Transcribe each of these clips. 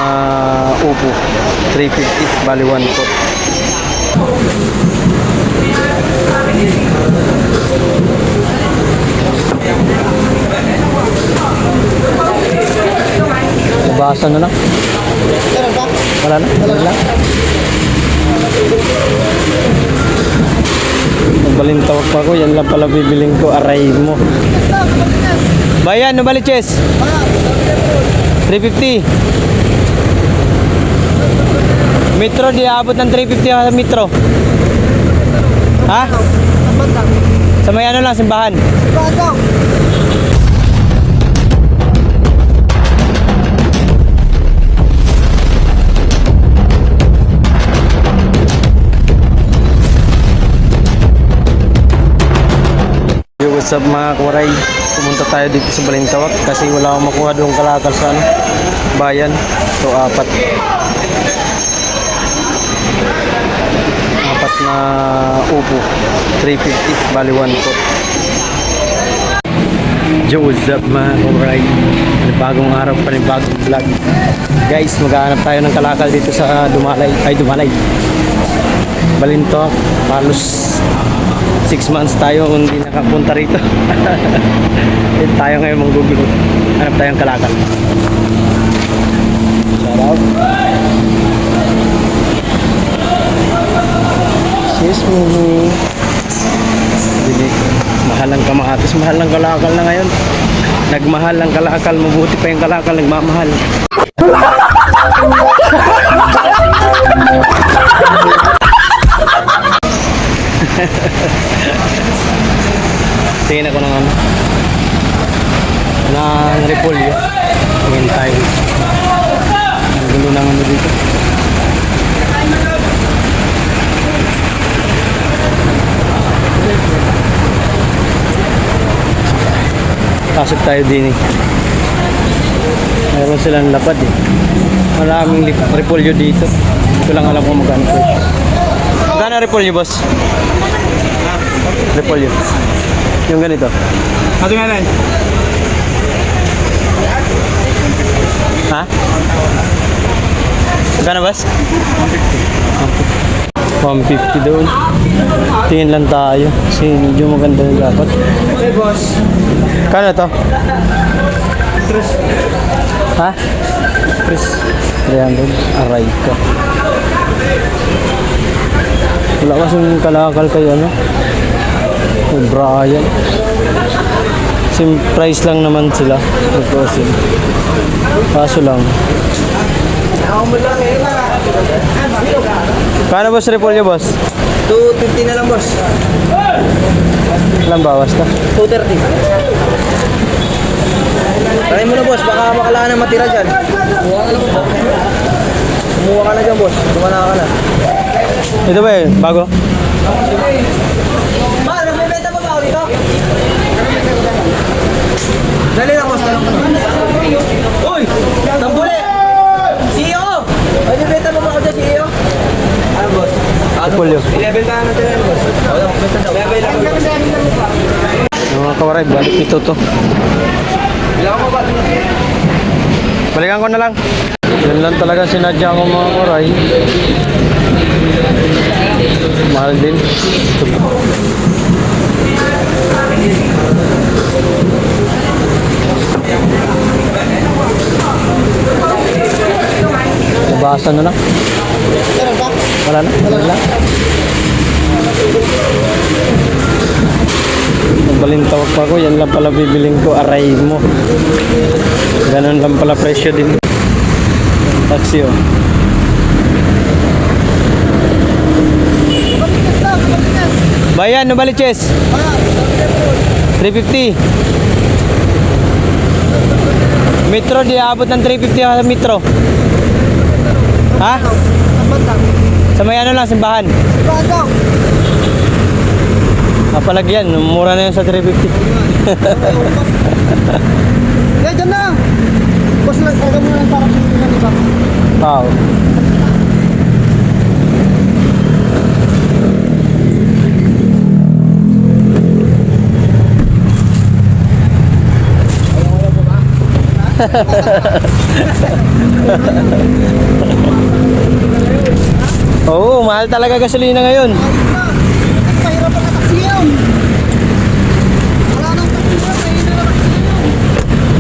na upo. 350, bali 1 pot. Nabasa na lang. Wala na? Wala na? Balintawak pa ako, yan lang pala bibiling ko, aray mo. Bayan, no baliches? 350. Metro, di abot ng 350 sa metro. Ha? Sa may ano lang, simbahan. What's up mga kuwaray, pumunta tayo dito sa Balintawak kasi wala akong makuha doon kalakal sa bayan. So apat na upo, 350, bali 1 pot. What's up mga kuwaray, bagong araw, panibagong vlog. Guys, maghahanap tayo ng kalakal dito sa Dumalay, Balintawak. Halos 6 months tayo hindi nakapunta rito. Tayo ngayon manggugil. Hanap tayong kalakal. Shout out. Excuse me. Bili. Mahal ang kamatis. Mahal ang kalakal na ngayon. Nagmahal ang kalakal. Mabuti pa yung kalakal. Nagmamahal. Tingin ako ng repolyo. Tingin tayo. Ang gulo ng ano dito. Pasok tayo din eh. Mayroon silang lapad eh. Maraming repolyo dito. Hindi ko lang alam kung magkano po. Magkano repolyo, boss? Repolyo. Yung ganito. Ato nga rin. Ha? Magkano, boss? 150 doon. Tingin lang tayo. Kasi medyo maganda yung dapat. Hey, boss. Kano to? Chris. Ha? Chris. 300. Aray ka. Wala kasing kalakal kayo ano? Brian. Same price lang naman sila. Kaso lang. Paano boss repolyo, boss? 250 na lang, boss. Ilang bawas na? 230. Try mo na, boss. Baka makalaan na matira dyan. Kumuha ka na dyan, boss. Tumana ka na. Ito ba eh? Bago? Ma, nagbibenta mo ba ako dito? Dali lang, boss. Talong ka na. Uy! Tambuli! CEO! Ay, nagbibenta mo ba ako dyan, CEO? Ano, boss? Repolyo. 11 ka natin yan, boss. Mga kawaray, balik ito to. Bilang mo ba? Balikan ko na lang. Yan lang talaga sinadya ko mga kawaray. Mahal din. Nabasa na lang. Wala na? Wala na? Balintawak pa ako, yan lang pala bibiling ko, aray mo. Ganun lang pala presyo din. Taxi oh. Bayan, no baliches? 350. Metro, di abot ng 350 sa metro. Ha? Sa may ano lang, simbahan. Kapalagyan, mura na yun sa 350. Eh, dyan na! Boss lang, taga mo lang para sa iba. Wow. Oo, mahal talaga gasolina ngayon. Mahirap ang taxi yun. Wala nang taxi yun. Mahirap ang taxi yun.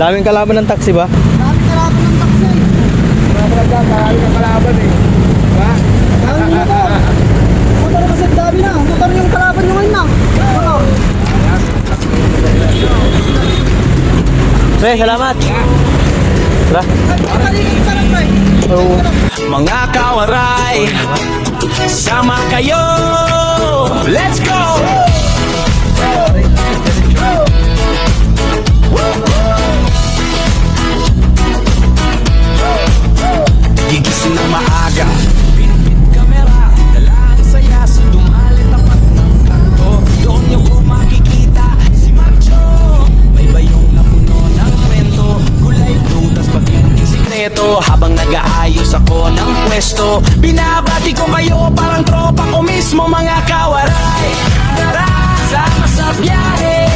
Daming kalaban ng taxi ba? Dami kalaban ng taxi. Marami ng kalaban eh. Diba? Dami motor. Motor kasi dami na. Motor yung kalaban nyo ngayon na. Motor. Pre, salamat. Tara. Paligid sa lang, pre. Oo. Mga kawaray, sama kayo. Let's go! Gigising ng maaga, pinpit kamera, dala ang saya sa dumali tapat ng kanto. Doon niyo ko makikita si Macho, may bayong na puno ng kwento. Gulay, prutas, pag-ibig sikreto. Habang nag-aayos ako ng pwesto, binabati ko kayo parang tropa ko mismo, mga kawaray. Tara, sama sa biyahe,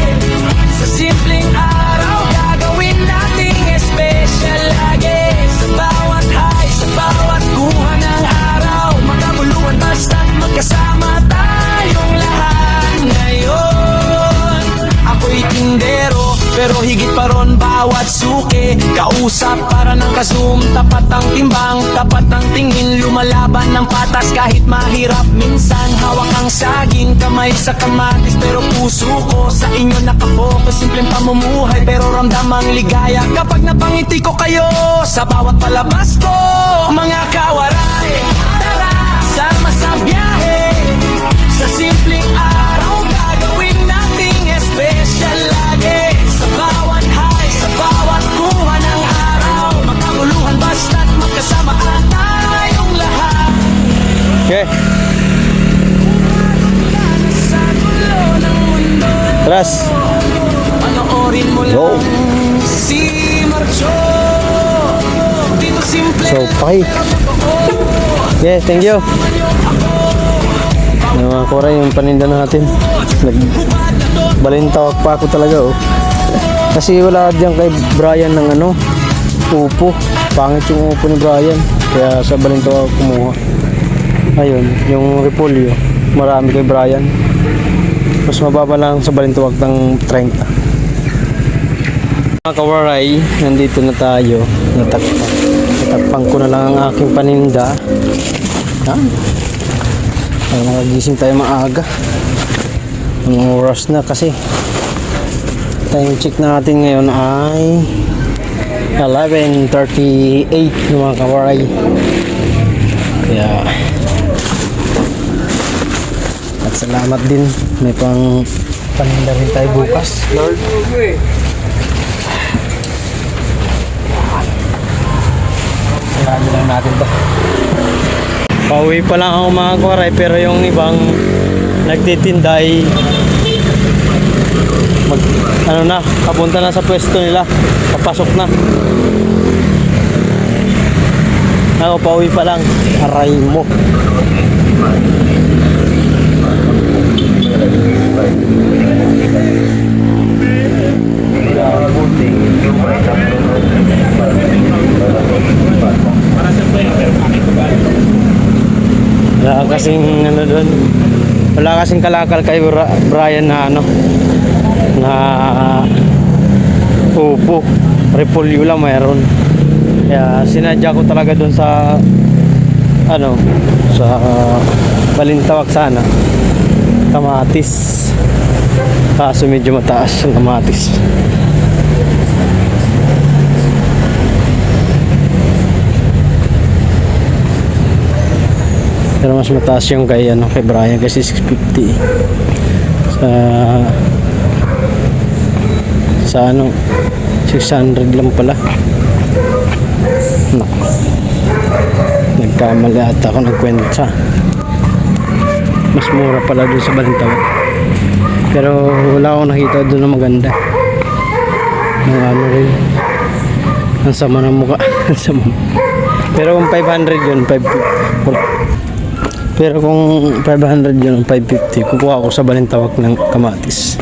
sa simpleng araw gagawin nating special lagi. Sa bawat high, sa bawat kuha ng araw, magkaguluhan basta't magkasama tayong lahat. Ngayon, ako'y tindero, pero higit pa ron bawat suki. Kausap para ng kasum, tapat ang timbang, tapat ang tingin, lumalaban ng patas kahit mahirap. Minsan hawak ang saging, kamay sa kamatis, pero puso ko sa inyo nakapokus. Simpleng pamumuhay, pero ramdam ang ligaya kapag napangiti ko kayo sa bawat palabas ko. Mga kawaray, tara, sama sa biyahe, sa simpleng araw gagawin nating special lagi. Sa bawat high, sa bawat kuha ng araw, magkaguluhan basta't magkasama tayong lahat. Okay. Sa gulo ng mundo, Tras. panoorin mo Go. lang si Marcho. Dito simple So, paki. Yeah, thank you. Yung mga kura, yung paninda natin. Balintawak pa ako talaga, oh. Kasi wala diyan kay Brian ng ano, upo. Pangit yung upo ni Brian. Kaya sa balintawak kumuha. Ayun, yung repolyo. Marami kay Brian. Mas mababa lang sa balintawak ng 30. Mga kawaray, nandito na tayo. Natakpan ko na lang ang aking paninda. Ha? Para makagising tayo maaga. Ang oras na kasi. Time check natin ngayon ay 11:38 ng mga kawaray. Kaya at salamat din. May pang paninda rin tayo bukas. Lord. Marami lang natin to. Pauwi pa lang ako mga kawaray, pero yung ibang nagtitinda ay papunta na sa pwesto nila, papasok na. Ako pauwi pa lang. Aray mo. Wala kasing ano doon. Wala kasing kalakal kay Brian na ano, na upo. Repolyo lang mayroon. Kaya sinadya ko talaga doon sa ano, sa balintawak sana. Kamatis. Kaso medyo mataas yung kamatis. Pero mas mataas yung kay ano, kay Brian kasi 650. Sa ano 600 lang pala. No. Nagkamali ata ako ng kwenta. Mas mura pala doon sa balintawak. Pero wala akong nakita doon na maganda. Ng ano rin. Ang sama ng mukha. Ang sama. Pero kung 500 yun, 550. Pero kung 500 yun, 550, kukuha ako sa balintawak ng kamatis.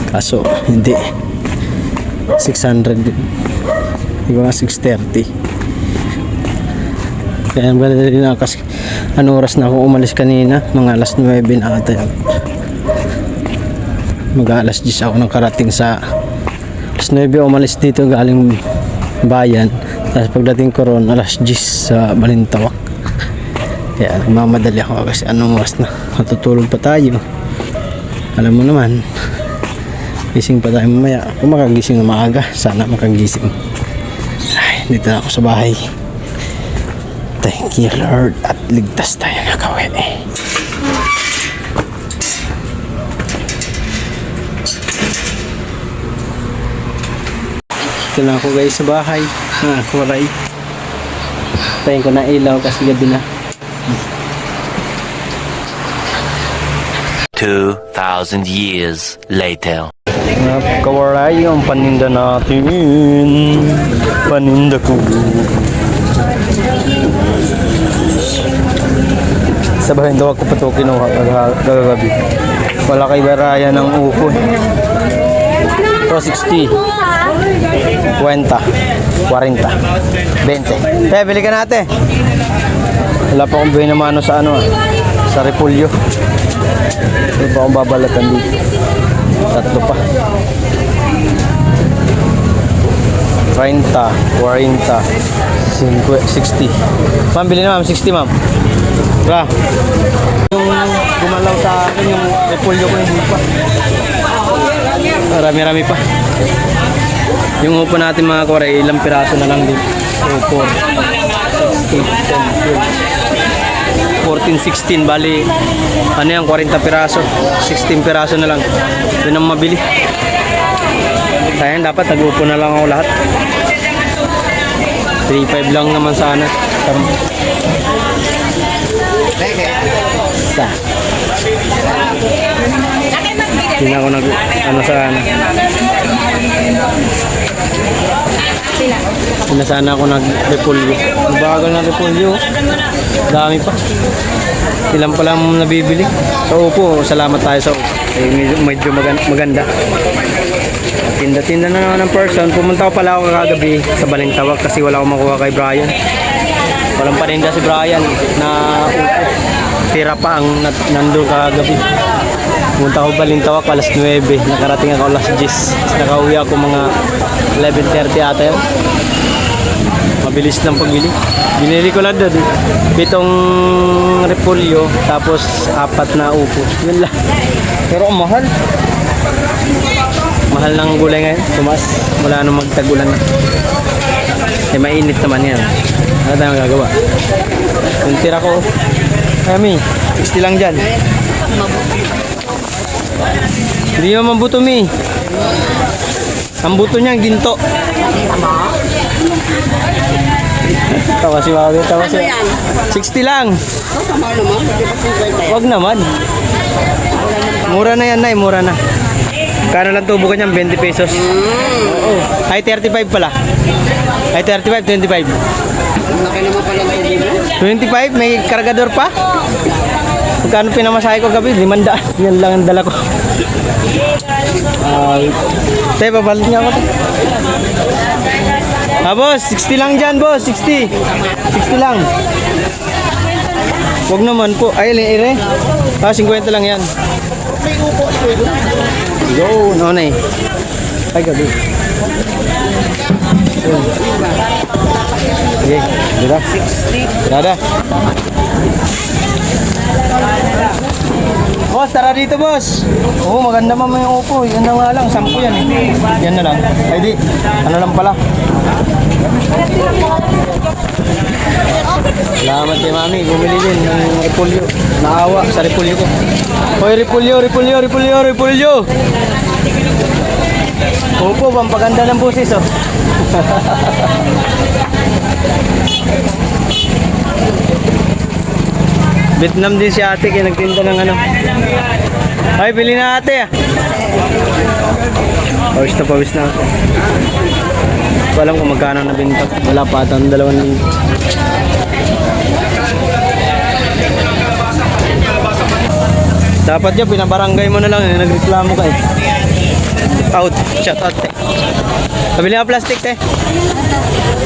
Kaso, hindi. 600 din. Di ba nga 6:30. Kaya madali na kasi ano oras na ako umalis kanina, mga alas 9 na ata yan. Mag-alas 10 ako nang karating sa alas 9 umalis dito galing bayan. Tapos pagdating ko ron alas 10 sa Balintawak. Kaya nagmamadali ako kasi anong oras na, matutulog pa tayo. Alam mo naman, gising pa tayo mamaya. Kung makagising na maaga, sana makagising. Ay, dito na ako sa bahay. Thank you Lord, at ligtas tayo nakawi. Ito na ako guys sa bahay. Kuray. Tayin ko na ilaw kasi gabi na. 2,000 years later. Mga kawaray, ang paninda natin. Paninda ko. Sabahin daw ako pa ito kinuha kagabi. Wala kay Baraya ng upo. 260. 50. 40. 20. Te, bili ka natin. Wala pa akong buhay na mano sa ano sa repulyo. Wala pa akong babalatan dito. Tatlo pa. 30, 40, 60. Ma'am, bili na ma'am. 60 ma'am. Tara. Yung gumalaw sa akin, yung repolyo ko hindi pa. Marami-rami pa. Yung upo natin mga kore, ilang piraso na lang din. 4, 16, 14, 16, bali ano yan, 40 piraso, 16 piraso na lang, yun ang mabili. Kaya dapat nag-upo na lang ako lahat. 3.5 lang naman sana. Basta hindi na ako nag ano sana. Hindi na sana ako nag-repolyo. Bagal na repolyo. Dami pa. Ilan pa lang nabibili. Sa upo, salamat tayo sa upo. Medyo maganda. Tinda-tinda na naman ng person. Pumunta ko pala ako kagabi sa Balintawak kasi wala akong makuha kay Brian. Walang paninda si Brian na upo. Tira pa ang nandun kagabi. Pumunta ko Balintawak alas 9. Nakarating ako alas 10. Nakauwi ako mga 11:30 ata yun. Mabilis lang pagbili. Binili ko lang doon 7 repolyo tapos 4 na upo. Yun lang. Pero ang mahal. Mahal ng gulay ngayon. Tumas. Wala nang magtagulan na. Eh mainit naman yan. Ano tayong gagawa? Yung tira ko. Kami, 60 lang dyan. Hindi naman buto mi. Ang buto niya, ginto. Tawa si Wawi, tawa si 60 lang. Wag naman. Mura na yan, Nay, mura na. Kano lang tubo ka niyan, 20 pesos. Oo. Ay, 35 pala. Ay, 35, 25. 25, may kargador pa? Magkano pinamasahe ko gabi? 500. Yan lang ang dala ko. Tay, babalik niya ako. Boss, 60 lang dyan, boss. 60. 60 lang. Huwag naman po. Ay, ire. 50 lang yan. Go, no na eh. Ay, gabi. Okay, dito. Dada. Boss, tara dito, boss. Oo, maganda man yung upo. Yan na nga lang, 10 yan eh. Yan na lang. Ay di, ano lang pala. Salamat kay Mami, bumili din ng repolyo. Naawa sa repolyo ko. Hoy, repolyo. Opo, pampaganda ng busis, oh. Vietnam din si ate, kaya nagtinda ng ano. Ay, bili na ate, ah. Pawis na ako. Hindi ko alam kung magkano na binta. Wala pa ata ng 2,000. Dapat yan, pinabarangay mo na lang, nagreklamo ka eh. Out, shout out eh. Pabili ka plastic, te.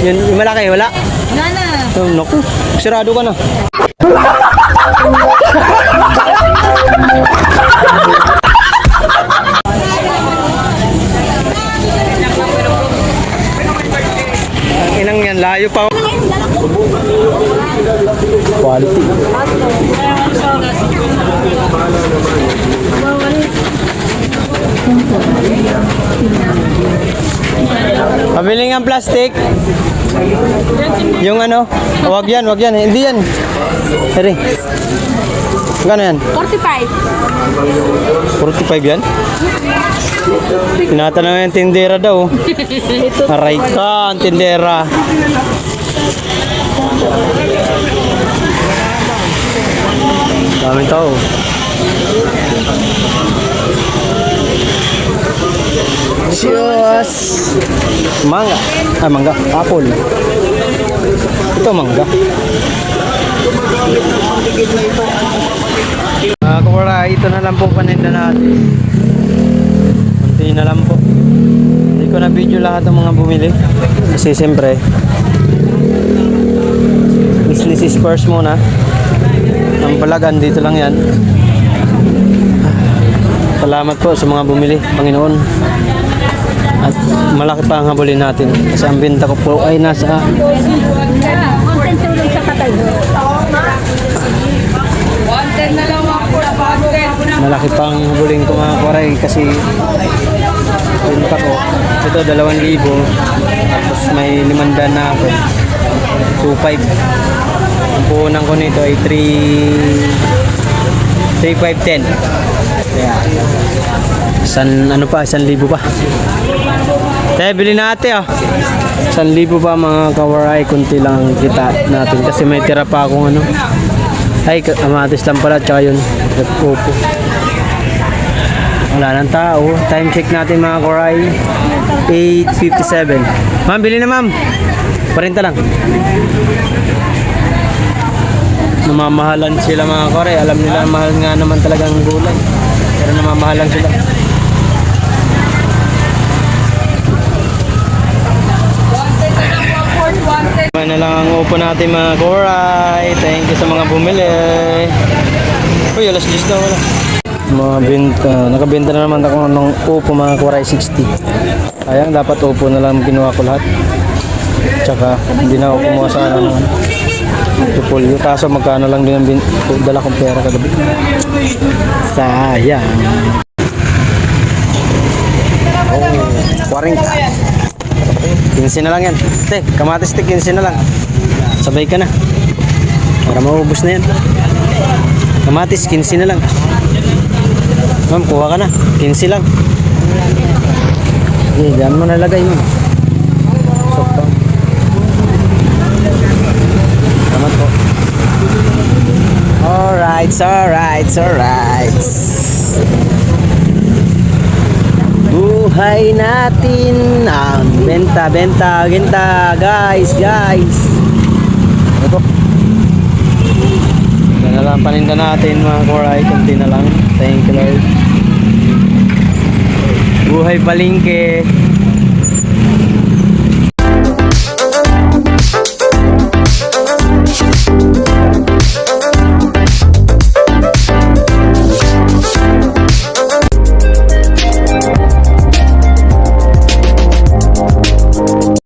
Yung malaki, wala? Wala na. Oh, naku, sirado ka na. Ang inang yan, layo pa. Quality. Pabili ng plastic. Yung ano, wag yan, hindi yan. Sorry. Magkano yan? 45. 45 yan? Tinatanong yung tindera daw. Aray ka, ang tindera. Daming tao. Diyos! Mangga. Ah, mangga. Apple. Ito mangga. Kumara, ito na lang po paninda natin. Kunti na lang po. Hindi ko na video lahat ng mga bumili. Kasi siyempre, business is first muna. Ang palagan, dito lang yan. Salamat po sa mga bumili, Panginoon. At malaki pa ang habulin natin. Kasi ang benta ko po ay nasa Content tulong sa patay. Content na lang ako. malaki pa ang habulin ko mga koray. Kasi benta ko ito 2,000. Tapos may 500 na ako. 2,500. Ang puhunan ko nito ay 3,510. Kaya ano pa, 1,000 pa. Kaya bili natin 1,000 pa mga kawaray, kunti lang ang kita natin kasi may tira pa akong ano. Ay, kamatis lang pala, tsaka yun, upo. Wala nang tao. Time check natin mga kawaray, 8:57. Ma'am, bili na ma'am. 40 lang. Namamahalan sila mga kawaray. Alam nila mahal nga naman talagang gulay. Pero namamahalan sila. May na lang ang upo natin mga koray. Thank you sa mga bumili. Uy, alas 10 na wala. Mga benta. Nakabenta na naman ako ng upo mga koray 60. Ayang dapat upo na lang kinuha ko lahat. Tsaka hindi na ako kumuha sa ano ng tupulyo. Kaso magkano lang din ang dala kong pera kagabi. Sayang. Oh, 40. 15 na lang yan. Te, kamatis te, 15 na lang. Sabay ka na. Para maubos na yan. Kamatis, 15 na lang. Ma'am, kuha ka na. 15 lang. Okay, diyan mo nalagay mo. Sokto. Salamat po. Alright. Buhay natin ang benta, guys. Ito. Yan na lang paninda natin mga koray, kunti na lang. Thank you Lord. Buhay palengke.